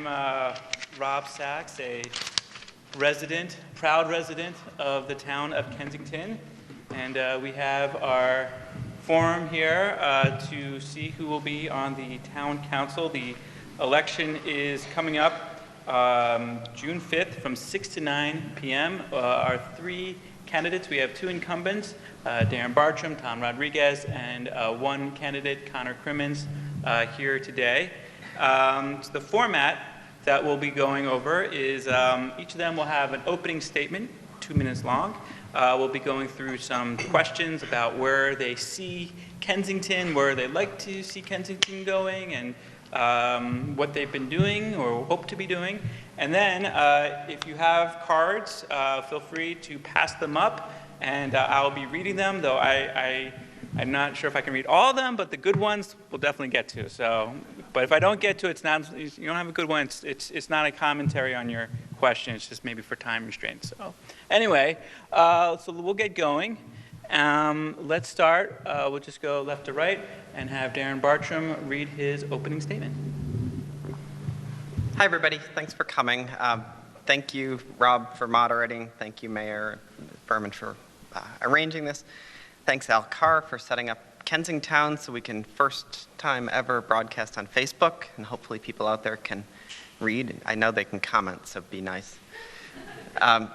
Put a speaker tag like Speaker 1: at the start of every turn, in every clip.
Speaker 1: I'm Rob Sachs, a proud resident of the town of Kensington, and we have our forum here to see who will be on the town council. The election is coming up June 5th from 6 to 9 p.m. Our three candidates, we have two incumbents, Darren Bartram, Tom Rodriguez, and one candidate, Connor Crimmins, here today. So the format that we'll be going over is each of them will have an opening statement, 2 minutes long. We'll be going through some questions about where they see Kensington, where they like to see Kensington going, and what they've been doing or hope to be doing. And then if you have cards, feel free to pass them up, and I'll be reading them, though I'm not sure if I can read all of them, but the good ones we'll definitely get to. So, but if I don't get to it, it's not, you don't have a good one, it's not a commentary on your question, it's just maybe for time restraints. So anyway, so we'll get going. Let's start. We'll just go left to right and have Darren Bartram read his opening statement.
Speaker 2: Hi, everybody. Thanks for coming. Thank you, Rob, for moderating. Thank you, Mayor Berman, for arranging this. Thanks, Al Carr, for setting up Kensington so we can first time ever broadcast on Facebook, and hopefully people out there can read. I know they can comment, so be nice. I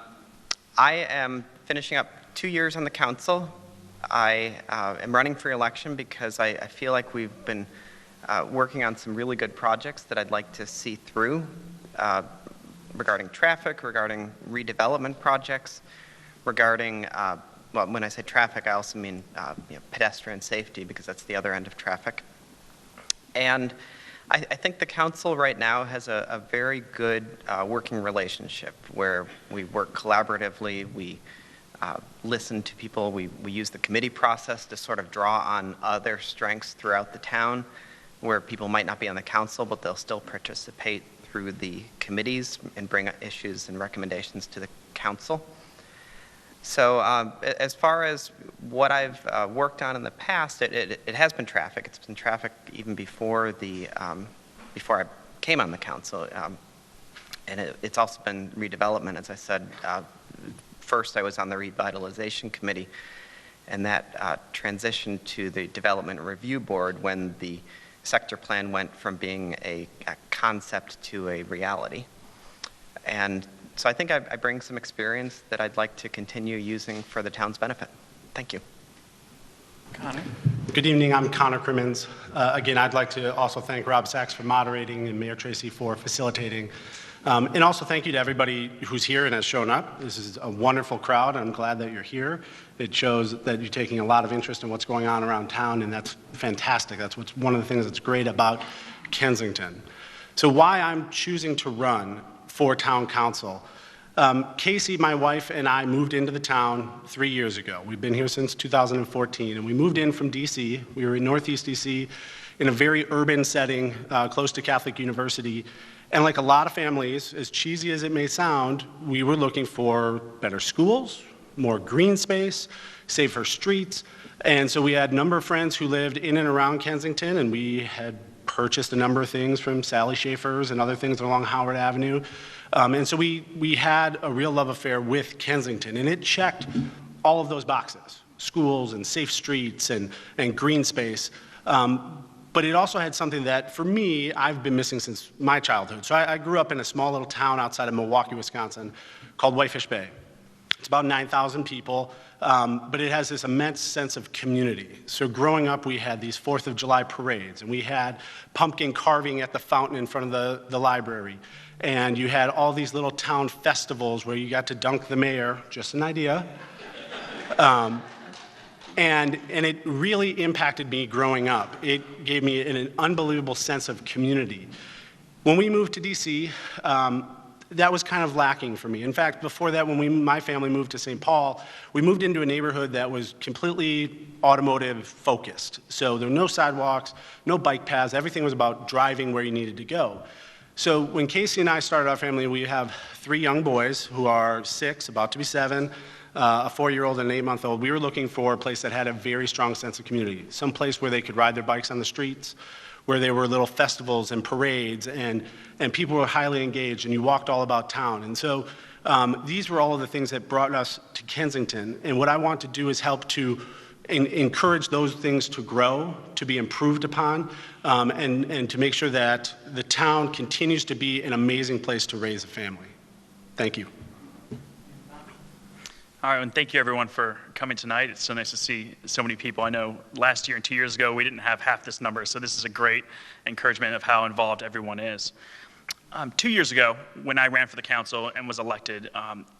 Speaker 2: am finishing up 2 years on the council. I am running for election because I feel like we've been working on some really good projects that I'd like to see through regarding traffic, regarding redevelopment projects, regarding, well, when I say traffic, I also mean pedestrian safety, because that's the other end of traffic. And I think the council right now has a very good working relationship where we work collaboratively, we listen to people, we use the committee process to sort of draw on other strengths throughout the town where people might not be on the council, but they'll still participate through the committees and bring issues and recommendations to the council. So as far as what I've worked on in the past, it has been traffic. It's been traffic even before before I came on the council. And it's also been redevelopment, as I said. First, I was on the revitalization committee, and that transitioned to the development review board when the sector plan went from being a concept to a reality. And so I think I bring some experience that I'd like to continue using for the town's benefit. Thank you.
Speaker 1: Connor.
Speaker 3: Good evening, I'm Connor Crimmins. Again, I'd like to also thank Rob Sachs for moderating and Mayor Tracy for facilitating. And also thank you to everybody who's here and has shown up. This is a wonderful crowd. I'm glad that you're here. It shows that you're taking a lot of interest in what's going on around town, and that's fantastic. That's one of the things that's great about Kensington. So why I'm choosing to run for town council. Casey, my wife, and I moved into the town 3 years ago. We've been here since 2014, and we moved in from DC. We were in Northeast DC in a very urban setting, close to Catholic University. And like a lot of families, as cheesy as it may sound, we were looking for better schools, more green space, safer streets. And so we had a number of friends who lived in and around Kensington, and we had purchased a number of things from Sally Schaefer's and other things along Howard Avenue. And so we had a real love affair with Kensington, and it checked all of those boxes, schools and safe streets and green space. But it also had something that, for me, I've been missing since my childhood. So I grew up in a small little town outside of Milwaukee, Wisconsin, called Whitefish Bay. It's about 9,000 people, but it has this immense sense of community. So growing up, we had these 4th of July parades, and we had pumpkin carving at the fountain in front of the library. And you had all these little town festivals where you got to dunk the mayor, just an idea. And it really impacted me growing up. It gave me an unbelievable sense of community. When we moved to DC, that was kind of lacking for me. In fact, before that, when my family moved to St. Paul, we moved into a neighborhood that was completely automotive focused. So there were no sidewalks, no bike paths, everything was about driving where you needed to go. So when Casey and I started our family, we have 3 young boys who are 6, about to be 7, a 4-year-old and an 8-month-old. We were looking for a place that had a very strong sense of community, some place where they could ride their bikes on the streets, where there were little festivals and parades, and people were highly engaged, and you walked all about town. And so these were all of the things that brought us to Kensington. And what I want to do is help to encourage those things to grow, to be improved upon, and to make sure that the town continues to be an amazing place to raise a family. Thank you.
Speaker 4: All right, and thank you everyone for coming tonight. It's so nice to see so many people. I know last year and 2 years ago, we didn't have half this number, so this is a great encouragement of how involved everyone is. 2 years ago, when I ran for the council and was elected,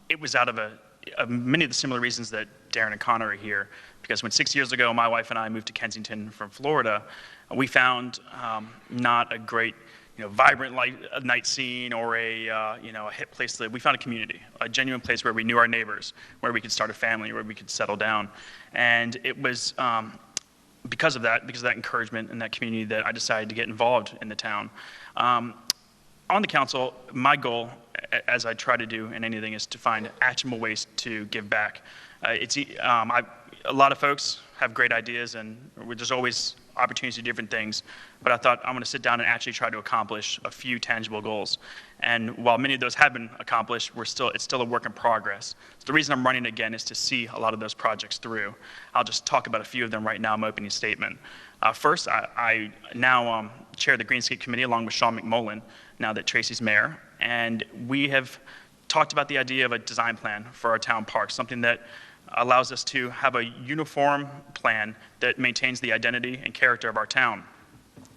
Speaker 4: it was out of many of the similar reasons that Darren and Connor are here, because when 6 years ago, my wife and I moved to Kensington from Florida, we found not a great vibrant night scene or a hip place to live. We found a community, a genuine place where we knew our neighbors, where we could start a family, where we could settle down. And it was because of that encouragement and that community that I decided to get involved in the town. On the council, my goal, as I try to do in anything, is to find actionable ways to give back. A lot of folks have great ideas, and there's always opportunities to do different things, but I thought I'm going to sit down and actually try to accomplish a few tangible goals. And while many of those have been accomplished, it's still a work in progress. So the reason I'm running again is to see a lot of those projects through. I'll just talk about a few of them right now in my opening statement. First, I now chair the Greenscape Committee along with Sean McMullen, now that Tracy's mayor, and we have talked about the idea of a design plan for our town parks, something that allows us to have a uniform plan that maintains the identity and character of our town.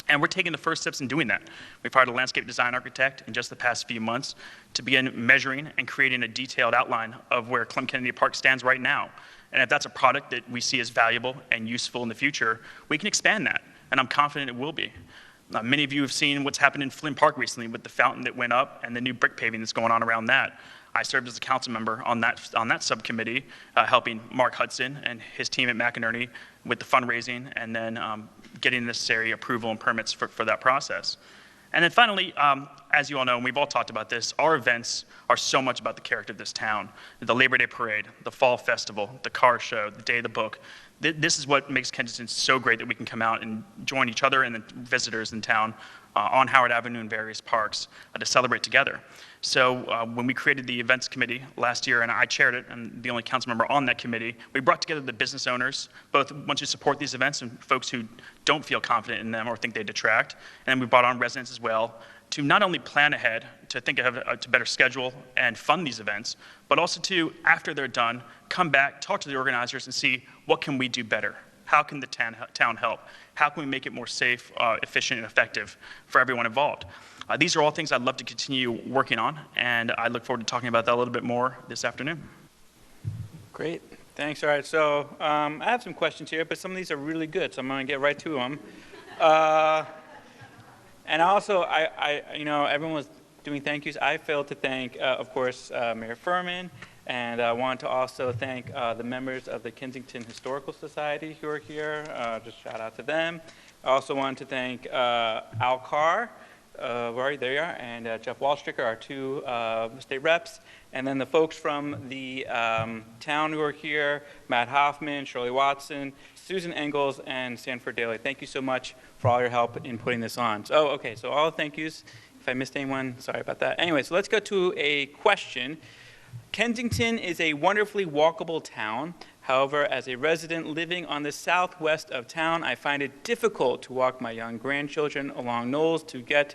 Speaker 4: And we're taking the first steps in doing that. We've hired a landscape design architect in just the past few months to begin measuring and creating a detailed outline of where Clem Kennedy Park stands right now. And if that's a product that we see as valuable and useful in the future, we can expand that, and I'm confident it will be. Many of you have seen what's happened in Flynn Park recently with the fountain that went up and the new brick paving that's going on around that. I served as a council member on that subcommittee, helping Mark Hudson and his team at McInerney with the fundraising and then getting necessary approval and permits for that process. And then finally, as you all know, and we've all talked about this, our events are so much about the character of this town. The Labor Day Parade, the Fall Festival, the car show, the Day of the Book. This is what makes Kensington so great that we can come out and join each other and the visitors in town on Howard Avenue and various parks to celebrate together. So when we created the events committee last year, and I chaired it, and the only council member on that committee, we brought together the business owners, both ones who support these events and folks who don't feel confident in them or think they detract. And then we brought on residents as well to not only plan ahead, to think ahead to better schedule and fund these events, but also to, after they're done, come back, talk to the organizers and see what can we do better. How can the town help? How can we make it more safe, efficient, and effective for everyone involved? These are all things I'd love to continue working on, and I look forward to talking about that a little bit more this afternoon.
Speaker 1: Great, thanks. All right, so I have some questions here, but some of these are really good, so I'm going to get right to them. And also, everyone was doing thank yous. I failed to thank, of course, Mayor Furman, and I want to also thank the members of the Kensington Historical Society who are here. Just shout out to them. I also want to thank Al Carr, there you are, and Jeff Wallstricker, our two state reps, and then the folks from the town who are here, Matt Hoffman, Shirley Watson, Susan Engels, and Sanford Daly. Thank you so much for all your help in putting this on. So, okay, so all the thank yous. If I missed anyone, sorry about that. Anyway, so let's go to a question. Kensington is a wonderfully walkable town. However, as a resident living on the southwest of town, I find it difficult to walk my young grandchildren along Knowles to get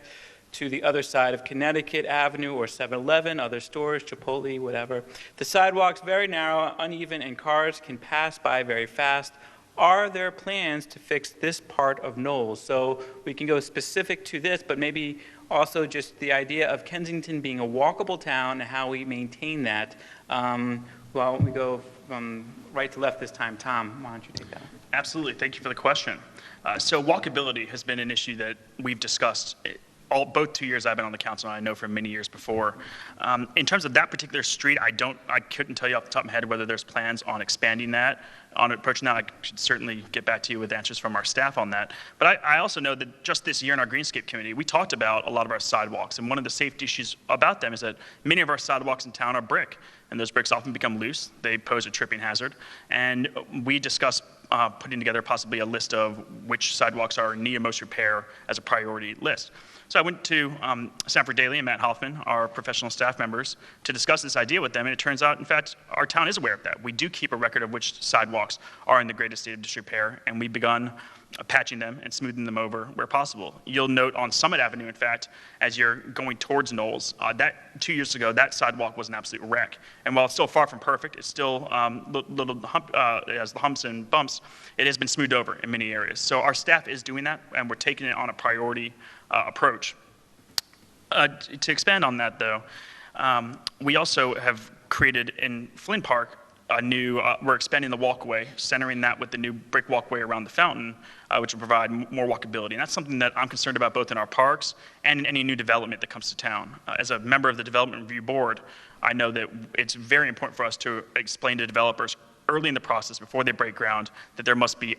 Speaker 1: to the other side of Connecticut Avenue or 7-Eleven, other stores, Chipotle, whatever. The sidewalk's very narrow, uneven, and cars can pass by very fast. Are there plans to fix this part of Knowles? So we can go specific to this, but maybe also just the idea of Kensington being a walkable town and how we maintain that. Well, we go from right to left this time. Tom, why don't you take that?
Speaker 4: Absolutely, thank you for the question. So walkability has been an issue that we've discussed both 2 years I've been on the council, and I know for many years before. In terms of that particular street, I couldn't tell you off the top of my head whether there's plans on expanding that, on approaching that. I should certainly get back to you with answers from our staff on that. But I also know that just this year in our Greenscape Committee, we talked about a lot of our sidewalks, and one of the safety issues about them is that many of our sidewalks in town are brick, and those bricks often become loose. They pose a tripping hazard, and we discussed putting together possibly a list of which sidewalks are in need of most repair as a priority list. So I went to Sanford Daly and Matt Hoffman, our professional staff members, to discuss this idea with them, and it turns out, in fact, our town is aware of that. We do keep a record of which sidewalks are in the greatest state of disrepair, and we've begun patching them and smoothing them over where possible. You'll note on Summit Avenue, in fact, as you're going towards Knowles, that 2 years ago, that sidewalk was an absolute wreck. And while it's still far from perfect, it's still it has the humps and bumps, it has been smoothed over in many areas. So our staff is doing that, and we're taking it on a priority approach. To expand on that, though, we also have created in Flynn Park a new, we're expanding the walkway, centering that with the new brick walkway around the fountain, which will provide more walkability. And that's something that I'm concerned about both in our parks and in any new development that comes to town. As a member of the Development Review Board, I know that it's very important for us to explain to developers early in the process, before they break ground, that there must be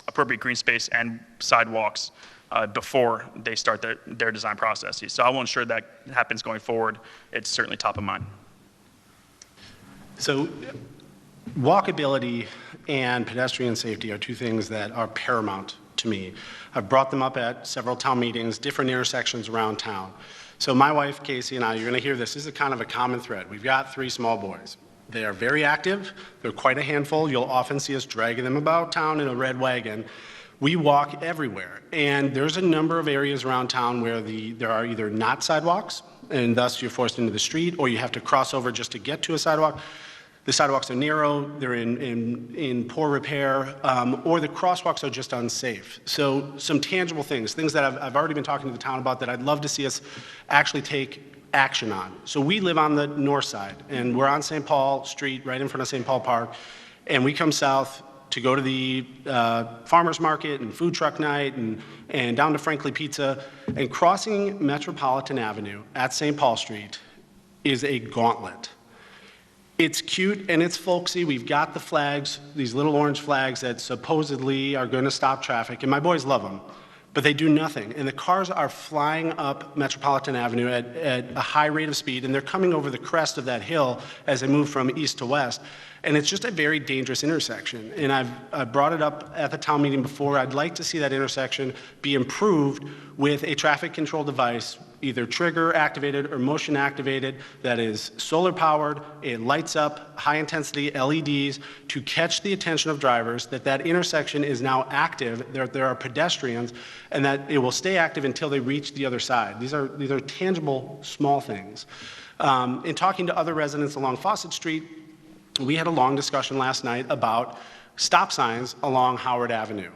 Speaker 4: appropriate green space and sidewalks before they start their design processes. So I will ensure that happens going forward. It's certainly top of mind.
Speaker 3: So walkability and pedestrian safety are two things that are paramount to me. I've brought them up at several town meetings, different intersections around town. So my wife, Casey, and I, you're going to hear this is a kind of a common thread. We've got 3 small boys. They are very active. They're quite a handful. You'll often see us dragging them about town in a red wagon. We walk everywhere, and there's a number of areas around town where there are either not sidewalks, and thus you're forced into the street, or you have to cross over just to get to a sidewalk. The sidewalks are narrow, they're in poor repair, or the crosswalks are just unsafe. So some tangible things that I've already been talking to the town about that I'd love to see us actually take action on. So we live on the north side, and we're on St. Paul Street, right in front of St. Paul Park, and we come south to go to the farmer's market and food truck night and down to Frankly Pizza, and crossing Metropolitan Avenue at St. Paul Street is a gauntlet. It's cute and it's folksy. We've got the flags, these little orange flags that supposedly are going to stop traffic, and my boys love them, but they do nothing. And the cars are flying up Metropolitan Avenue at a high rate of speed, and they're coming over the crest of that hill as they move from east to west. And it's just a very dangerous intersection. And I've brought it up at the town meeting before. I'd like to see that intersection be improved with a traffic control device, either trigger activated or motion activated, that is solar powered. It lights up high intensity LEDs to catch the attention of drivers that intersection is now active, there are pedestrians, and that it will stay active until they reach the other side. These are tangible, small things. In talking to other residents along Fawcett Street, we had a long discussion last night about stop signs along Howard Avenue.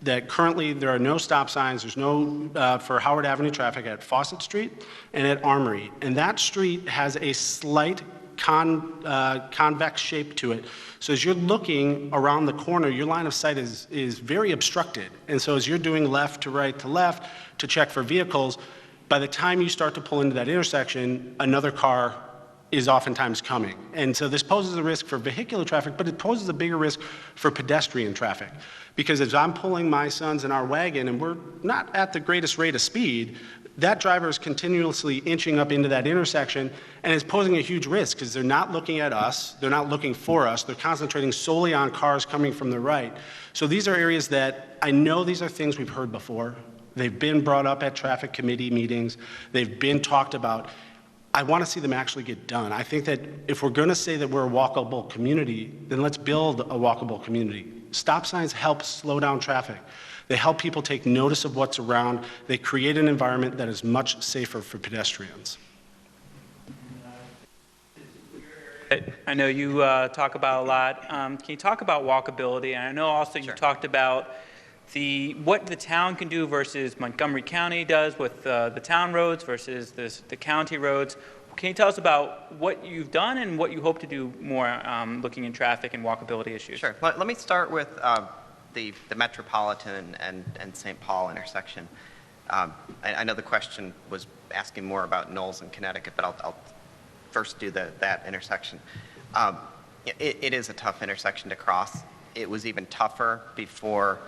Speaker 3: That currently there are no stop signs, there's no for Howard Avenue traffic at Fawcett Street and at Armory. And that street has a slight convex shape to it. So as you're looking around the corner, your line of sight is very obstructed. And so as you're doing left to right to left to check for vehicles, by the time you start to pull into that intersection, another car is oftentimes coming. And so this poses a risk for vehicular traffic, but it poses a bigger risk for pedestrian traffic. Because as I'm pulling my sons in our wagon, and we're not at the greatest rate of speed, that driver is continuously inching up into that intersection, and it's posing a huge risk because they're not looking at us, they're not looking for us, they're concentrating solely on cars coming from the right. So these are areas that I know these are things we've heard before. They've been brought up at traffic committee meetings, they've been talked about. I want to see them actually get done. I think that if we're going to say that we're a walkable community, then let's build a walkable community. Stop signs help slow down traffic. They help people take notice of what's around. They create an environment that is much safer for pedestrians.
Speaker 1: I know you talk about a lot. Can you talk about walkability? And I know also you talked about what the town can do versus Montgomery County does with the town roads versus the county roads. Can you tell us about what you've done and what you hope to do more looking in traffic and walkability issues?
Speaker 2: Sure. Let me start with the Metropolitan and St. Paul intersection. I know the question was asking more about Knowles and Connecticut, but I'll first do that intersection. It is a tough intersection to cross. It was even tougher before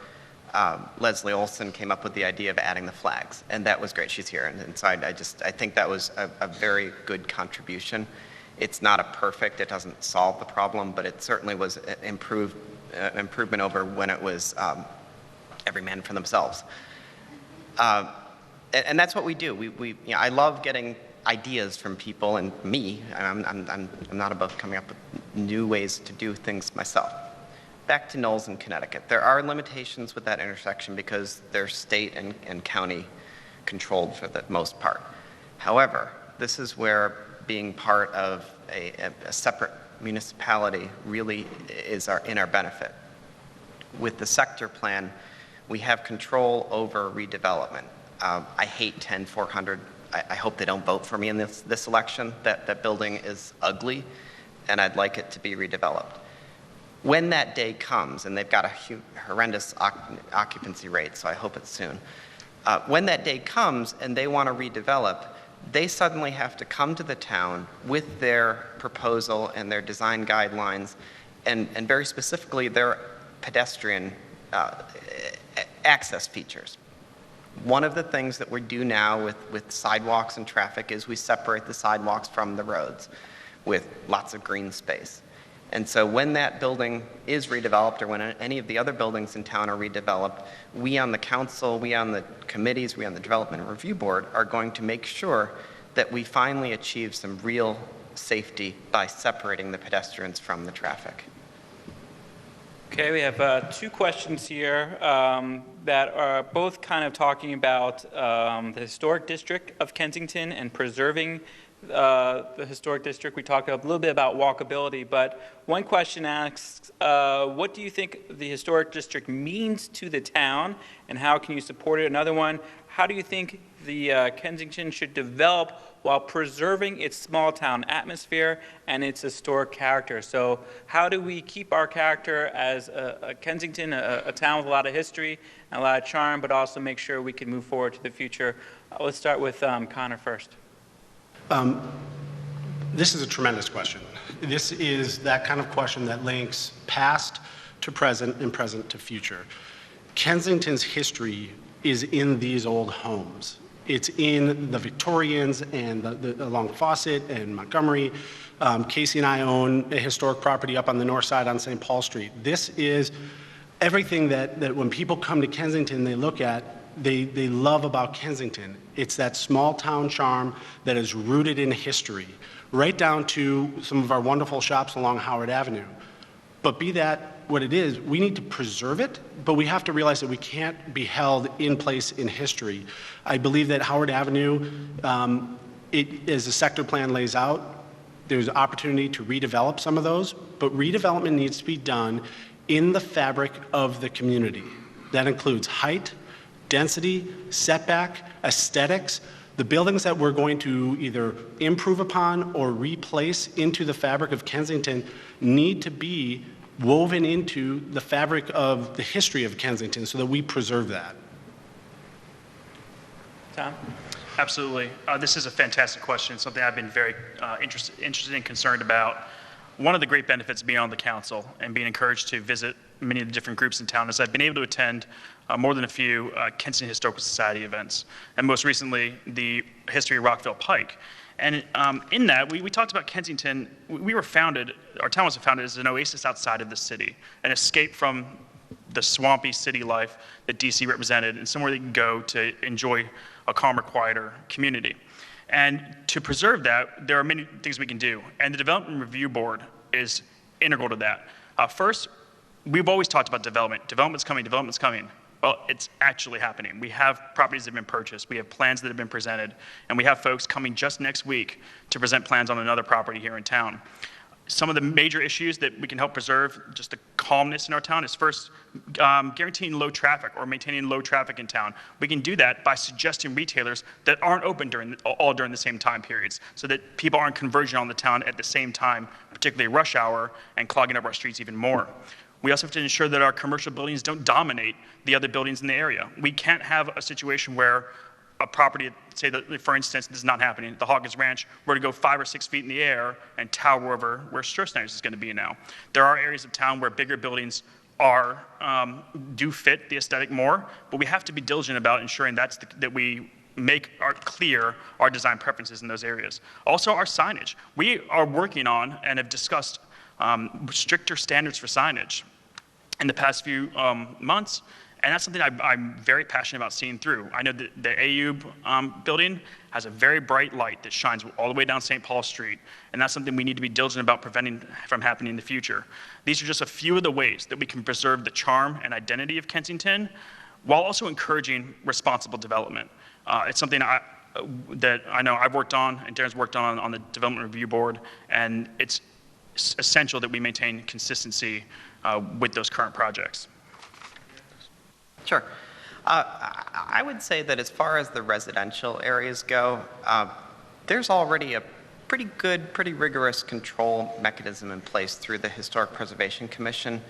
Speaker 2: Leslie Olson came up with the idea of adding the flags, and that was great. She's here, and so I think that was a very good contribution. It's not a perfect, it doesn't solve the problem, but it certainly was improved improvement over when it was every man for themselves. And that's what we do. I love getting ideas from people and me. I'm not above coming up with new ways to do things myself. Back to Knowles in Connecticut. There are limitations with that intersection because they're state and county controlled for the most part. However, this is where being part of a separate municipality really is in our benefit. With the sector plan, we have control over redevelopment. I hate 10-400. I hope they don't vote for me in this election. That building is ugly, and I'd like it to be redeveloped. When that day comes, and they've got a horrendous occupancy rate, so I hope it's soon. When that day comes and they want to redevelop, they suddenly have to come to the town with their proposal and their design guidelines, and very specifically their pedestrian access features. One of the things that we do now with sidewalks and traffic is we separate the sidewalks from the roads with lots of green space. And so when that building is redeveloped, or when any of the other buildings in town are redeveloped, we on the council, we on the committees, we on the development and review board are going to make sure that we finally achieve some real safety by separating the pedestrians from the traffic.
Speaker 1: Okay, we have two questions here that are both kind of talking about the historic district of Kensington and preserving the historic district. We talked a little bit about walkability, but one question asks, what do you think the historic district means to the town, and how can you support it? Another one, how do you think the Kensington should develop while preserving its small town atmosphere and its historic character? So how do we keep our character as a Kensington, a town with a lot of history and a lot of charm, but also make sure we can move forward to the future? Let's start with Connor first.
Speaker 3: This is a tremendous question. This is that kind of question that links past to present and present to future. Kensington's history is in these old homes. It's in the Victorians and along Fawcett and Montgomery. Casey and I own a historic property up on the north side on St. Paul Street. This is everything that when people come to Kensington, they look at, they love about Kensington. It's that small town charm that is rooted in history, right down to some of our wonderful shops along Howard Avenue. But be that what it is, we need to preserve it, but we have to realize that we can't be held in place in history. I believe that Howard Avenue, as the sector plan lays out, there's opportunity to redevelop some of those, but redevelopment needs to be done in the fabric of the community. That includes height, density, setback, aesthetics. The buildings that we're going to either improve upon or replace into the fabric of Kensington need to be woven into the fabric of the history of Kensington so that we preserve that.
Speaker 1: Tom?
Speaker 4: Absolutely. This is a fantastic question, something I've been very interested and concerned about. One of the great benefits of being on the council and being encouraged to visit many of the different groups in town is I've been able to attend more than a few Kensington Historical Society events, and most recently the History of Rockville Pike. And in that, we talked about Kensington. We were founded, our town was founded as an oasis outside of the city, an escape from the swampy city life that DC represented, and somewhere they can go to enjoy a calmer, quieter community. And to preserve that, there are many things we can do, and the Development Review Board is integral to that. First, we've always talked about development. Development's coming, development's coming. Well, it's actually happening. We have properties that have been purchased, we have plans that have been presented, and we have folks coming just next week to present plans on another property here in town. Some of the major issues that we can help preserve just the calmness in our town is first, guaranteeing low traffic or maintaining low traffic in town. We can do that by suggesting retailers that aren't open all during the same time periods, so that people aren't converging on the town at the same time, particularly rush hour, and clogging up our streets even more. We also have to ensure that our commercial buildings don't dominate the other buildings in the area. We can't have a situation where a property, say that, for instance, this is not happening at the Hawkins Ranch, were to go 5 or 6 feet in the air and tower over where Stroessner's is going to be now. There are areas of town where bigger buildings do fit the aesthetic more, but we have to be diligent about ensuring that we make clear our design preferences in those areas. Also, our signage. We are working on and have discussed stricter standards for signage. in the past few months, and that's something I'm very passionate about seeing through. I know that the AUB building has a very bright light that shines all the way down St. Paul Street, and that's something we need to be diligent about preventing from happening in the future. These are just a few of the ways that we can preserve the charm and identity of Kensington while also encouraging responsible development. It's something that I know I've worked on and Darren's worked on the Development Review Board, and it's essential that we maintain consistency with those current projects.
Speaker 2: Sure. I would say that as far as the residential areas go, there's already a pretty good, pretty rigorous control mechanism in place through the Historic Preservation Commission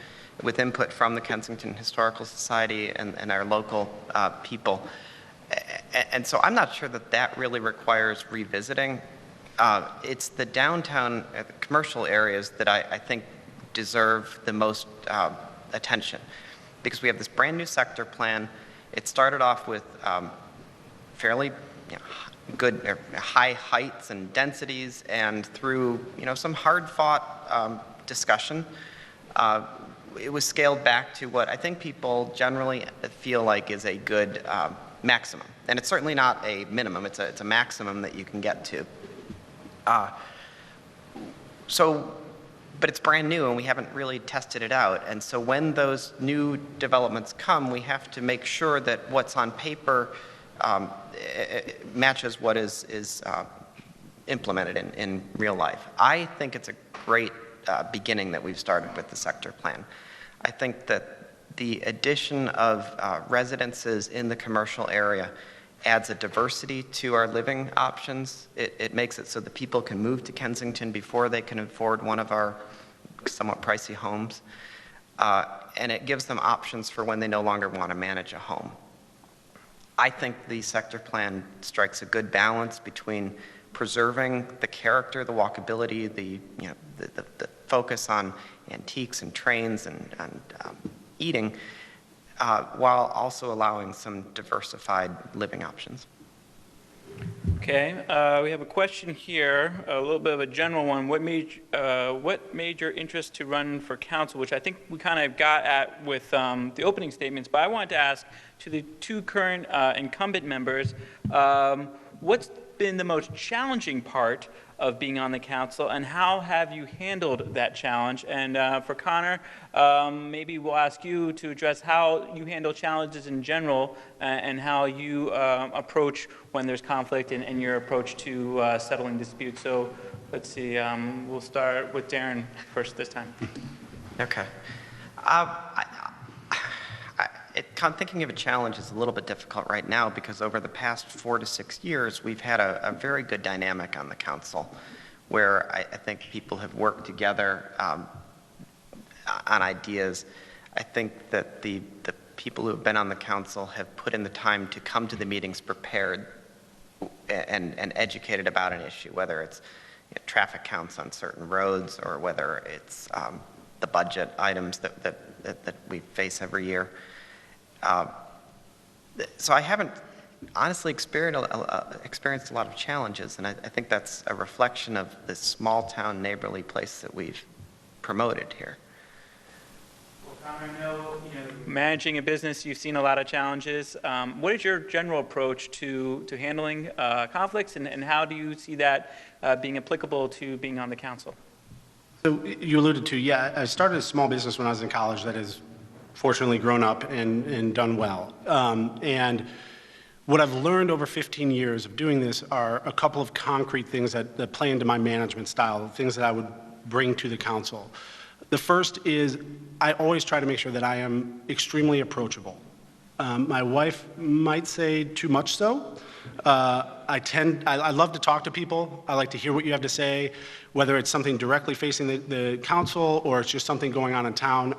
Speaker 2: with input from the Kensington Historical Society and our local people. And so I'm not sure that that really requires revisiting. It's the downtown commercial areas that I think deserve the most attention, because we have this brand new sector plan. It started off with fairly good high heights and densities, and through some hard-fought discussion, it was scaled back to what I think people generally feel like is a good maximum. And it's certainly not a minimum, it's a maximum that you can get to. But it's brand new and we haven't really tested it out. And so when those new developments come, we have to make sure that what's on paper matches what is implemented in real life. I think it's a great beginning that we've started with the sector plan. I think that the addition of residences in the commercial area adds a diversity to our living options. It makes it so that people can move to Kensington before they can afford one of our somewhat pricey homes. And it gives them options for when they no longer want to manage a home. I think the sector plan strikes a good balance between preserving the character, the walkability, the focus on antiques and trains and eating, while also allowing some diversified living options.
Speaker 1: Okay, we have a question here, a little bit of a general one. What made your interest to run for council, which I think we kind of got at with the opening statements, but I wanted to ask to the two current incumbent members, what's been the most challenging part of being on the council, and how have you handled that challenge? And for Connor, maybe we'll ask you to address how you handle challenges in general and how you approach when there's conflict and your approach to settling disputes. So let's see, we'll start with Darren first this time.
Speaker 2: Okay. Thinking of a challenge is a little bit difficult right now because over the past 4 to 6 years, we've had a very good dynamic on the council where I think people have worked together on ideas. I think that the people who have been on the council have put in the time to come to the meetings prepared and educated about an issue, whether it's traffic counts on certain roads or whether it's the budget items that we face every year. So I haven't honestly experienced a lot of challenges, and I think that's a reflection of this small town neighborly place that we've promoted here.
Speaker 1: Well, Connor, I know, managing a business, you've seen a lot of challenges. What is your general approach to handling conflicts, and how do you see that being applicable to being on the council?
Speaker 3: So you alluded to, I started a small business when I was in college that has fortunately grown up and done well. And what I've learned over 15 years of doing this are a couple of concrete things that play into my management style, things that I would bring to the council. The first is I always try to make sure that I am extremely approachable. My wife might say too much so. I love to talk to people. I like to hear what you have to say, whether it's something directly facing the council or it's just something going on in town.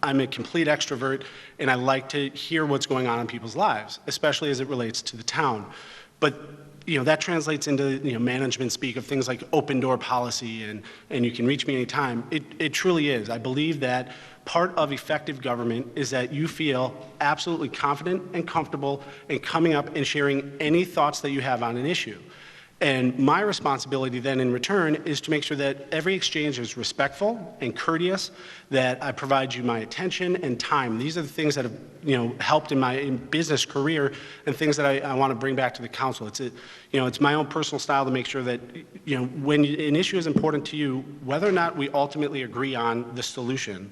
Speaker 3: I'm a complete extrovert, and I like to hear what's going on in people's lives, especially as it relates to the town. But that translates into management speak of things like open door policy and you can reach me anytime. It truly is. I believe that part of effective government is that you feel absolutely confident and comfortable in coming up and sharing any thoughts that you have on an issue. And my responsibility then in return is to make sure that every exchange is respectful and courteous, that I provide you my attention and time. These are the things that have helped in my business career and things that I want to bring back to the council. It's my own personal style to make sure that when an issue is important to you, whether or not we ultimately agree on the solution,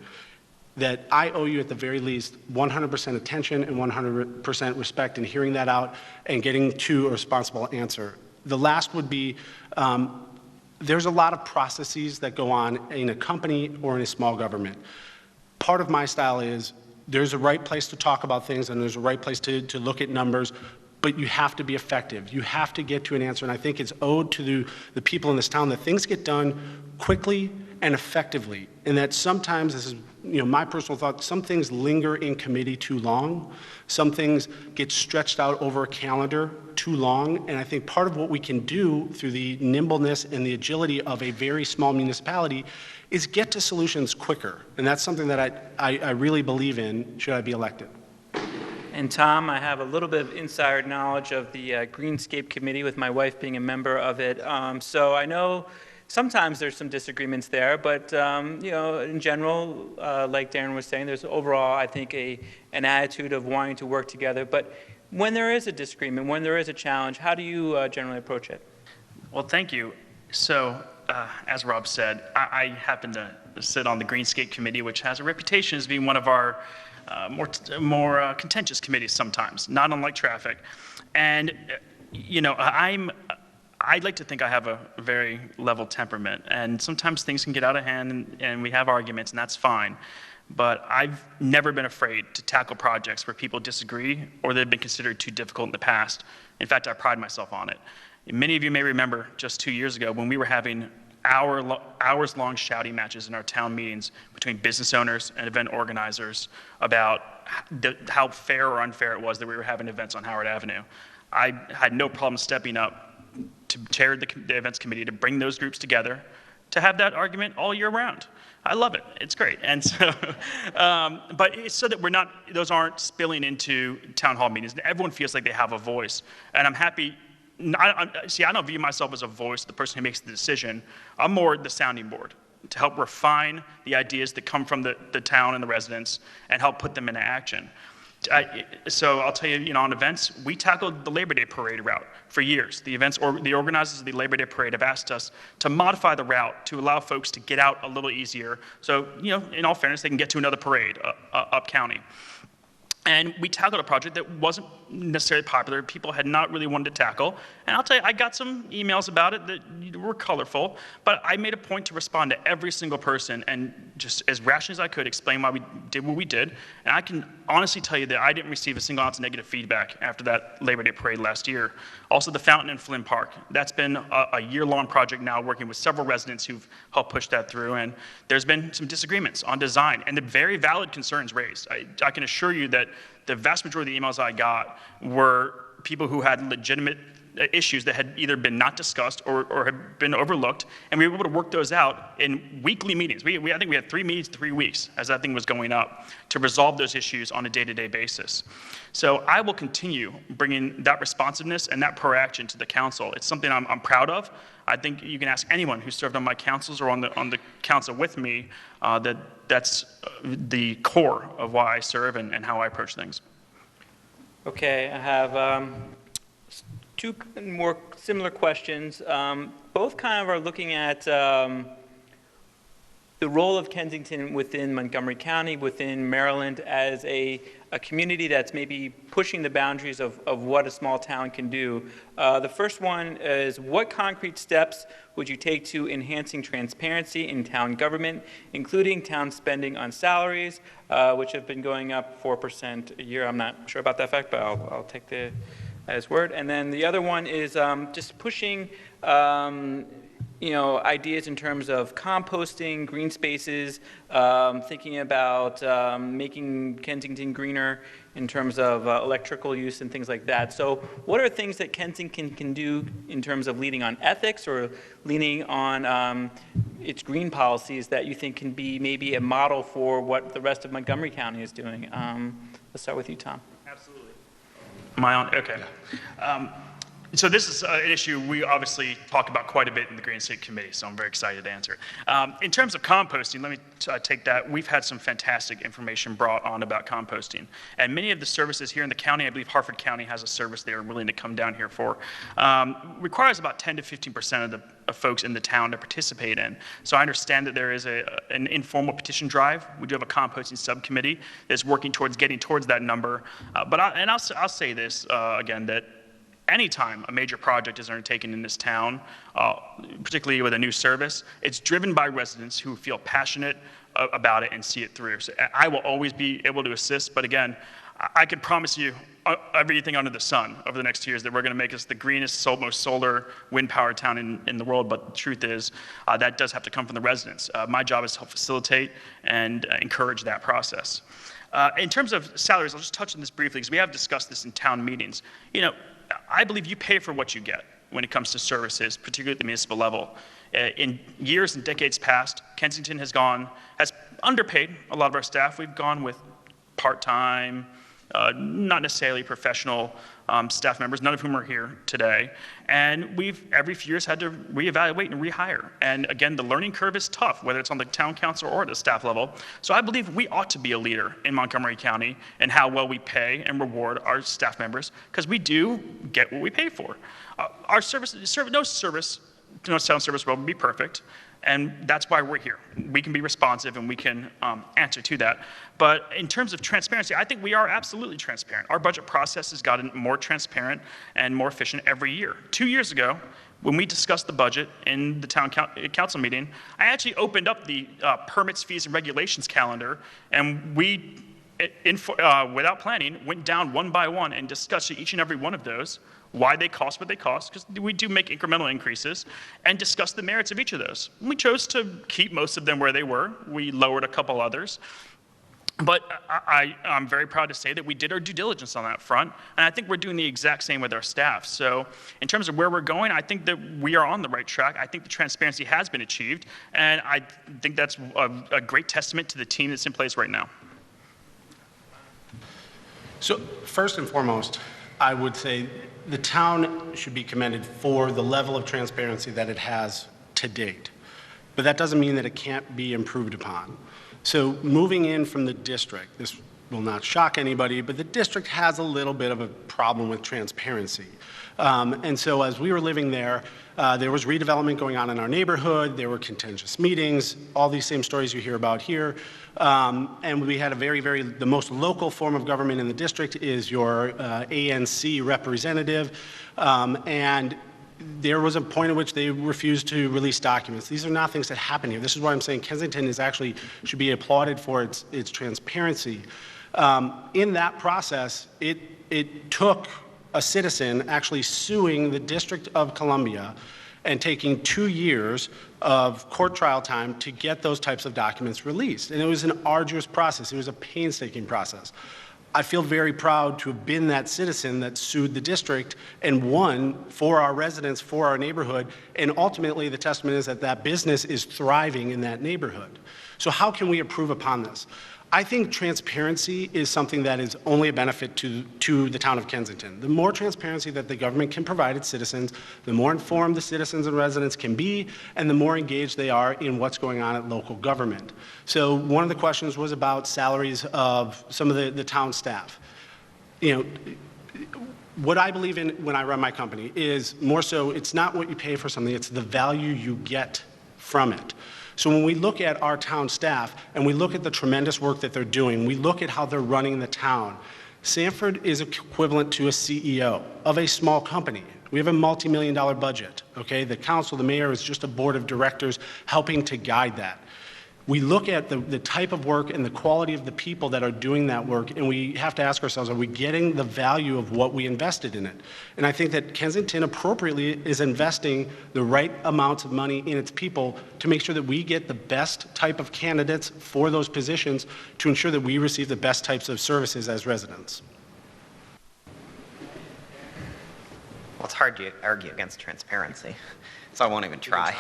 Speaker 3: that I owe you at the very least 100% attention and 100% respect in hearing that out and getting to a responsible answer. The last would be, there's a lot of processes that go on in a company or in a small government. Part of my style is there's a right place to talk about things and there's a right place to look at numbers, but you have to be effective. You have to get to an answer, and I think it's owed to the people in this town that things get done quickly and effectively, and that sometimes, this is my personal thought, some things linger in committee too long, some things get stretched out over a calendar too long, and I think part of what we can do through the nimbleness and the agility of a very small municipality is get to solutions quicker, and that's something that I really believe in should I be elected.
Speaker 1: And Tom, I have a little bit of insider knowledge of the Greenscape Committee with my wife being a member of it, so I know sometimes there's some disagreements there, but in general, like Darren was saying, there's overall, I think, an attitude of wanting to work together. But when there is a disagreement, when there is a challenge, how do you generally approach it?
Speaker 4: Well, thank you. So, as Rob said, I happen to sit on the Greenscape Committee, which has a reputation as being one of our more contentious committees sometimes, not unlike traffic. And, I'd like to think I have a very level temperament, and sometimes things can get out of hand and we have arguments, and that's fine. But I've never been afraid to tackle projects where people disagree or they've been considered too difficult in the past. In fact, I pride myself on it. And many of you may remember just 2 years ago when we were having hours-long shouting matches in our town meetings between business owners and event organizers about how fair or unfair it was that we were having events on Howard Avenue. I had no problem stepping up to chair the events committee to bring those groups together to have that argument all year round. I love it. It's great. And so, but it's so that those aren't spilling into town hall meetings. Everyone feels like they have a voice. And I'm happy. I don't view myself as a voice, the person who makes the decision. I'm more the sounding board to help refine the ideas that come from the town and the residents and help put them into action. So I'll tell you, on events, we tackled the Labor Day parade route for years. The organizers of the Labor Day parade have asked us to modify the route to allow folks to get out a little easier. So, in all fairness, they can get to another parade up county. And we tackled a project that wasn't necessarily popular. People had not really wanted to tackle. And I'll tell you, I got some emails about it that were colorful, but I made a point to respond to every single person and just as rationally as I could explain why we did what we did. And I can honestly tell you that I didn't receive a single ounce of negative feedback after that Labor Day parade last year. Also, the fountain in Flynn Park. That's been a year-long project now, working with several residents who've helped push that through. And there's been some disagreements on design and the very valid concerns raised. I can assure you that the vast majority of the emails I got were people who had legitimate issues that had either been not discussed or had been overlooked, and we were able to work those out in weekly meetings. I think we had 3 meetings in 3 weeks as that thing was going up to resolve those issues on a day-to-day basis. So I will continue bringing that responsiveness and that proaction to the council. It's something I'm proud of. I think you can ask anyone who served on my councils or on the council with me that's the core of why I serve and how I approach things.
Speaker 1: Okay, I have two more similar questions. Both kind of are looking at the role of Kensington within Montgomery County, within Maryland, as a community that's maybe pushing the boundaries of what a small town can do. The first one is, what concrete steps would you take to enhancing transparency in town government, including town spending on salaries, which have been going up 4% a year? I'm not sure about that fact, but I'll take the as word. And then the other one is just pushing ideas in terms of composting, green spaces, thinking about making Kensington greener in terms of electrical use and things like that. So what are things that Kensington can do in terms of leading on ethics or leaning on its green policies that you think can be maybe a model for what the rest of Montgomery County is doing? Let's start with you, Tom.
Speaker 4: Absolutely. Am I on? Okay. So this is an issue we obviously talk about quite a bit in the Green State Committee, so I'm very excited to answer. In terms of composting, let me take that. We've had some fantastic information brought on about composting. And many of the services here in the county, I believe Harford County has a service they are willing to come down here for, requires about 10 to 15% of the folks in the town to participate in. So I understand that there is an informal petition drive. We do have a composting subcommittee that's working towards getting towards that number. I'll say this again, that anytime a major project is undertaken in this town, particularly with a new service, it's driven by residents who feel passionate about it and see it through. So I will always be able to assist, but again, I could promise you everything under the sun over the next 2 years that we're going to make us the greenest, most solar wind-powered town in the world, but the truth is that does have to come from the residents. My job is to help facilitate and encourage that process. In terms of salaries, I'll just touch on this briefly because we have discussed this in town meetings. You know, I believe you pay for what you get when it comes to services, particularly at the municipal level. In years and decades past, Kensington has underpaid a lot of our staff. We've gone with part-time, not necessarily professional staff members, none of whom are here today. And we've, every few years, had to reevaluate and rehire. And again, the learning curve is tough, whether it's on the town council or at the staff level. So I believe we ought to be a leader in Montgomery County in how well we pay and reward our staff members, because we do get what we pay for. Our service, no town service will be perfect. And that's why we're here. We can be responsive and we can answer to that. But in terms of transparency, I think we are absolutely transparent. Our budget process has gotten more transparent and more efficient every year. 2 years ago, when we discussed the budget in the town council meeting, I actually opened up the permits, fees, and regulations calendar, and we, without planning, went down one by one and discussed each and every one of those, why they cost what they cost, because we do make incremental increases, and discuss the merits of each of those. We chose to keep most of them where they were. We lowered a couple others. But I'm very proud to say that we did our due diligence on that front, and I think we're doing the exact same with our staff. So in terms of where we're going, I think that we are on the right track. I think the transparency has been achieved, and I think that's a great testament to the team that's in place right now.
Speaker 3: So first and foremost, I would say the town should be commended for the level of transparency that it has to date. But that doesn't mean that it can't be improved upon. So moving in from the district, this will not shock anybody, but the district has a little bit of a problem with transparency. And so as we were living there, there was redevelopment going on in our neighborhood, there were contentious meetings, all these same stories you hear about here. And we had the most local form of government in the district is your ANC representative. And there was a point at which they refused to release documents. These are not things that happen here. This is why I'm saying Kensington should be applauded for its transparency. In that process, it took a citizen actually suing the District of Columbia and taking 2 years of court trial time to get those types of documents released. And it was an arduous process. It was a painstaking process. I feel very proud to have been that citizen that sued the district and won for our residents, for our neighborhood, and ultimately the testament is that that business is thriving in that neighborhood. So how can we improve upon this? I think transparency is something that is only a benefit to the town of Kensington. The more transparency that the government can provide its citizens, the more informed the citizens and residents can be, and the more engaged they are in what's going on at local government. So one of the questions was about salaries of some of the town staff. You know, what I believe in when I run my company is more so it's not what you pay for something, it's the value you get from it. So when we look at our town staff and we look at the tremendous work that they're doing, we look at how they're running the town, Sanford is equivalent to a CEO of a small company. We have a multi-million-dollar budget, okay? The council, the mayor is just a board of directors helping to guide that. We look at the type of work and the quality of the people that are doing that work, and we have to ask ourselves, are we getting the value of what we invested in it? And I think that Kensington appropriately is investing the right amounts of money in its people to make sure that we get the best type of candidates for those positions to ensure that we receive the best types of services as residents.
Speaker 2: Well, it's hard to argue against transparency, so I won't even try.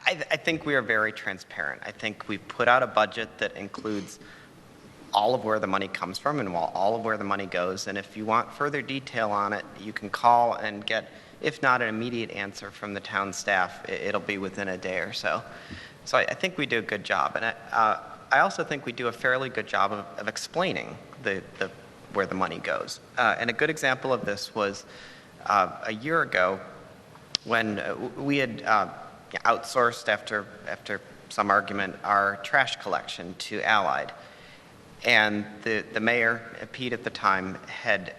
Speaker 2: I think we are very transparent. I think we put out a budget that includes all of where the money comes from and all of where the money goes. And if you want further detail on it, you can call and get, if not an immediate answer from the town staff, it'll be within a day or so. So I think we do a good job. And I also think we do a fairly good job of explaining where the money goes. And a good example of this was a year ago when we had outsourced after some argument our trash collection to Allied. And the mayor, Pete at the time, had,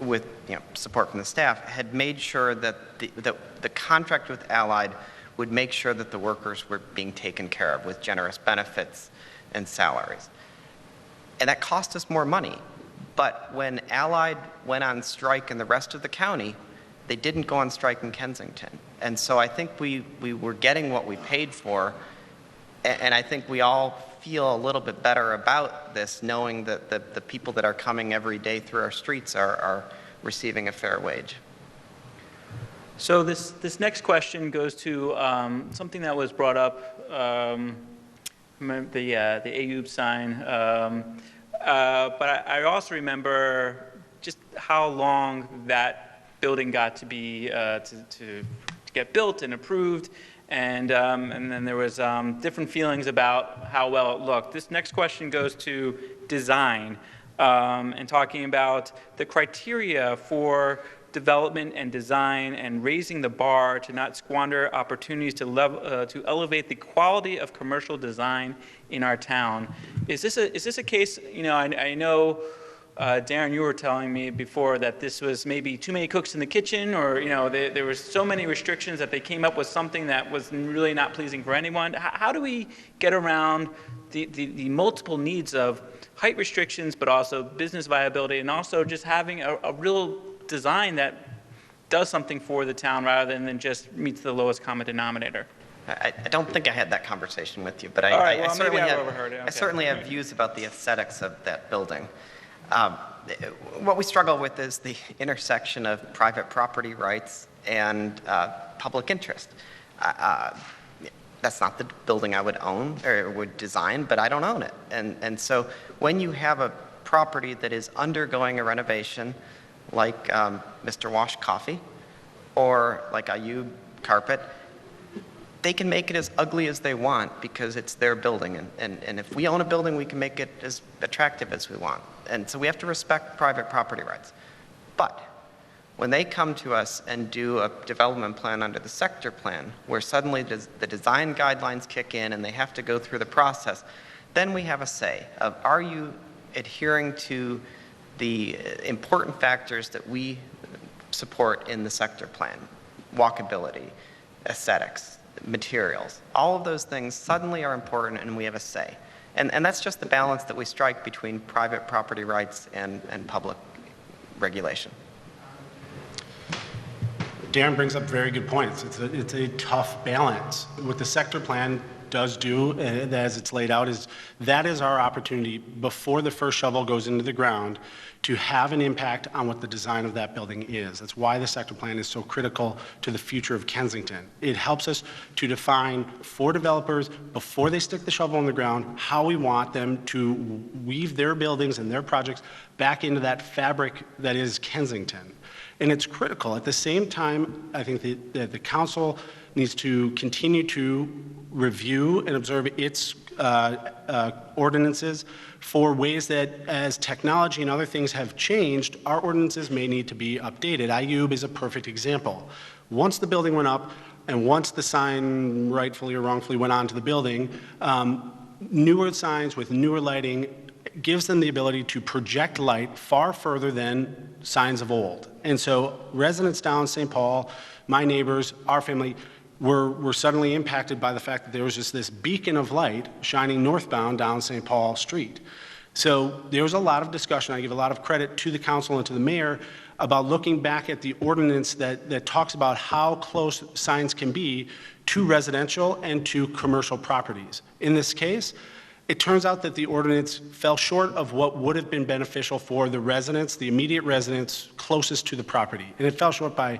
Speaker 2: with support from the staff, had made sure that the contract with Allied would make sure that the workers were being taken care of with generous benefits and salaries. And that cost us more money. But when Allied went on strike in the rest of the county, they didn't go on strike in Kensington. And so I think we were getting what we paid for, and I think we all feel a little bit better about this, knowing that the people that are coming every day through our streets are receiving a fair wage.
Speaker 1: So this next question goes to something that was brought up, the AUB sign, but I also remember just how long that building got to be to get built and approved, and then there was different feelings about how well it looked. This next question goes to design, and talking about the criteria for development and design and raising the bar to not squander opportunities to elevate the quality of commercial design in our town. Is this a case, I know Darren, you were telling me before that this was maybe too many cooks in the kitchen, or there were so many restrictions that they came up with something that was really not pleasing for anyone. How do we get around the multiple needs of height restrictions, but also business viability, and also just having a real design that does something for the town rather than just meets the lowest common denominator?
Speaker 2: I don't think I had that conversation with you, but
Speaker 1: I certainly
Speaker 2: have views about the aesthetics of that building. What we struggle with is the intersection of private property rights and public interest. That's not the building I would own or would design, but I don't own it. And so when you have a property that is undergoing a renovation, like Mr. Wash Coffee or like Ayub Carpet, they can make it as ugly as they want because it's their building. And if we own a building, we can make it as attractive as we want. And so we have to respect private property rights. But when they come to us and do a development plan under the sector plan, where suddenly the design guidelines kick in and they have to go through the process, then we have a say of, are you adhering to the important factors that we support in the sector plan? Walkability, aesthetics, materials, all of those things suddenly are important and we have a say. And that's just the balance that we strike between private property rights and public regulation.
Speaker 3: Darren brings up very good points. It's a tough balance. What the sector plan does do, as it's laid out, is that is our opportunity before the first shovel goes into the ground to have an impact on what the design of that building is. That's why the sector plan is so critical to the future of Kensington. It helps us to define for developers, before they stick the shovel in the ground, how we want them to weave their buildings and their projects back into that fabric that is Kensington. And it's critical. At the same time, I think that the council needs to continue to review and observe its ordinances for ways that, as technology and other things have changed, our ordinances may need to be updated. Ayub is a perfect example. Once the building went up and once the sign, rightfully or wrongfully, went onto the building, newer signs with newer lighting gives them the ability to project light far further than signs of old. And so residents down St. Paul, my neighbors, our family, were suddenly impacted by the fact that there was just this beacon of light shining northbound down St. Paul Street. So there was a lot of discussion. I give a lot of credit to the council and to the mayor about looking back at the ordinance that talks about how close signs can be to residential and to commercial properties. In this case, it turns out that the ordinance fell short of what would have been beneficial for the residents, the immediate residents closest to the property. And it fell short by